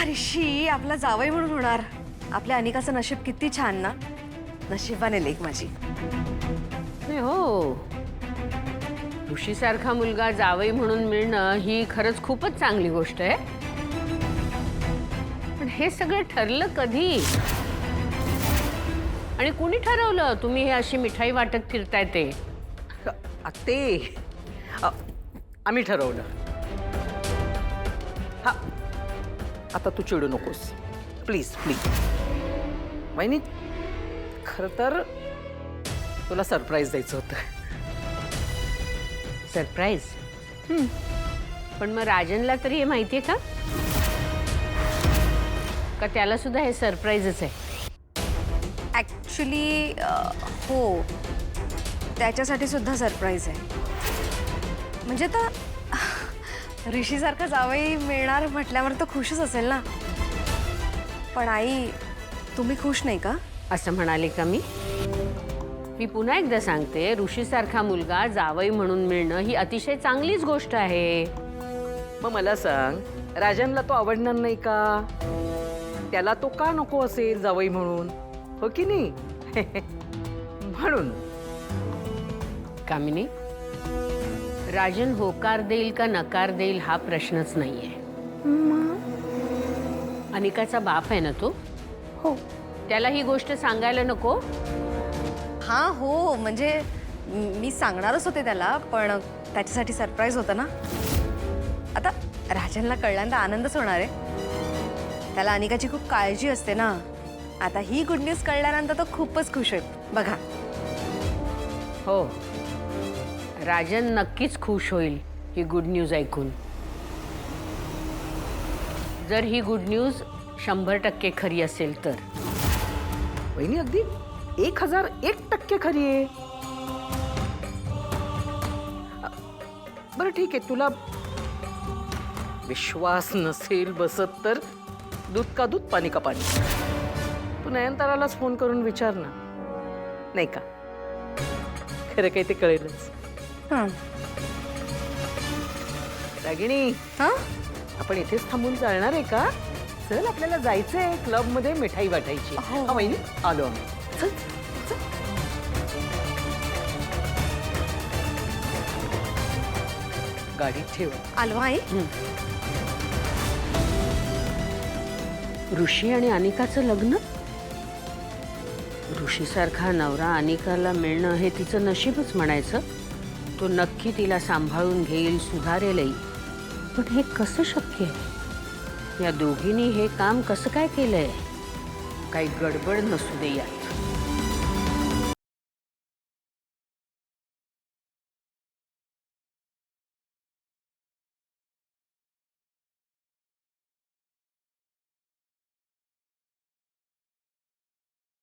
ऋषी आपला जावई म्हणून होणार. आपल्या अनिकाचं नशीब किती छान ना. नशिबाने लेक माझी. नाही हो, ऋषीसारखा मुलगा जावई म्हणून मिळणं ही खरंच खूपच चांगली गोष्ट आहे. पण हे सगळं ठरलं कधी आणि कुणी ठरवलं तुम्ही हे अशी मिठाई वाटत फिरताय ते? ते आम्ही ठरवलं. हा, आता तू चिडू नकोस प्लीज प्लीज. वहिनी, खरं तर तुला सरप्राईज द्यायचं होतं. सरप्राईज? पण मग राजनला तरी हे माहितीये का त्याला सुद्धा हे सरप्राईजच आहे? ॲक्च्युली हो, त्याच्यासाठी सुद्धा सरप्राईज आहे. म्हणजे तर ऋषीसारखा जावई मिळणार म्हटल्यावर तो खुशच असेल ना. पण आई, तुम्ही खुश नाही का? असं म्हणाले का मी? मी पुन्हा एकदा सांगते, ऋषीसारखा मुलगा जावई म्हणून मिळणं ही अतिशय चांगलीच गोष्ट आहे. मग मला सांग, राजनला तो आवडणार नाही का? त्याला तो का नको असेल जावई म्हणून, हो की नाही? म्हणून कामिनी, राजन होकार देईल का नकार देईल हा प्रश्नच नाहीये. अनिकाचा बाप आहे ना तो. हो. त्याला ही गोष्ट सांगायला नको? हां हो, म्हणजे मी सांगणारच होते त्याला, पण त्याच्यासाठी सरप्राईज होतं ना. आता राजनला कळल्यानंतर आनंदच होणार आहे. त्याला अनिकाची खूप काळजी असते ना. आता ही गुड न्यूज कळल्यानंतर तो खूपच खुश होईल बघा. हो, राजन नक्कीच खुश होईल ही गुड न्यूज ऐकून. जर ही गुड न्यूज 100% खरी असेल तर. वहिनी, अगदी 1001% खरी आहे. बरं ठीक आहे, तुला विश्वास नसेल बसत तर दूध का दूध, पाणी का पाणी. तू नयनतारालाच फोन करून विचार ना, नाही का? खरं काही ते कळेलच. रागिणी, हां, आपण इथेच थांबून चालणार आहे का? चल, आपल्याला जायचंय क्लब मध्ये मिठाई वाटायची. हो. हा वहिनी, आलो आम्ही. चल चल. गाडीत ठेव. आलो आई. ऋषी आणि अनिकाचं लग्न? ऋषीसारखा नवरा अनिकाला मिळणं हे तिचं नशीबच म्हणायचं. तो नक्की तिला सांभाळून घेईल, सुधारेलही. पण हे कसं शक्य आहे? या दोघींनी हे काम कसं काय केलंय? काही गडबड नसू दे यात.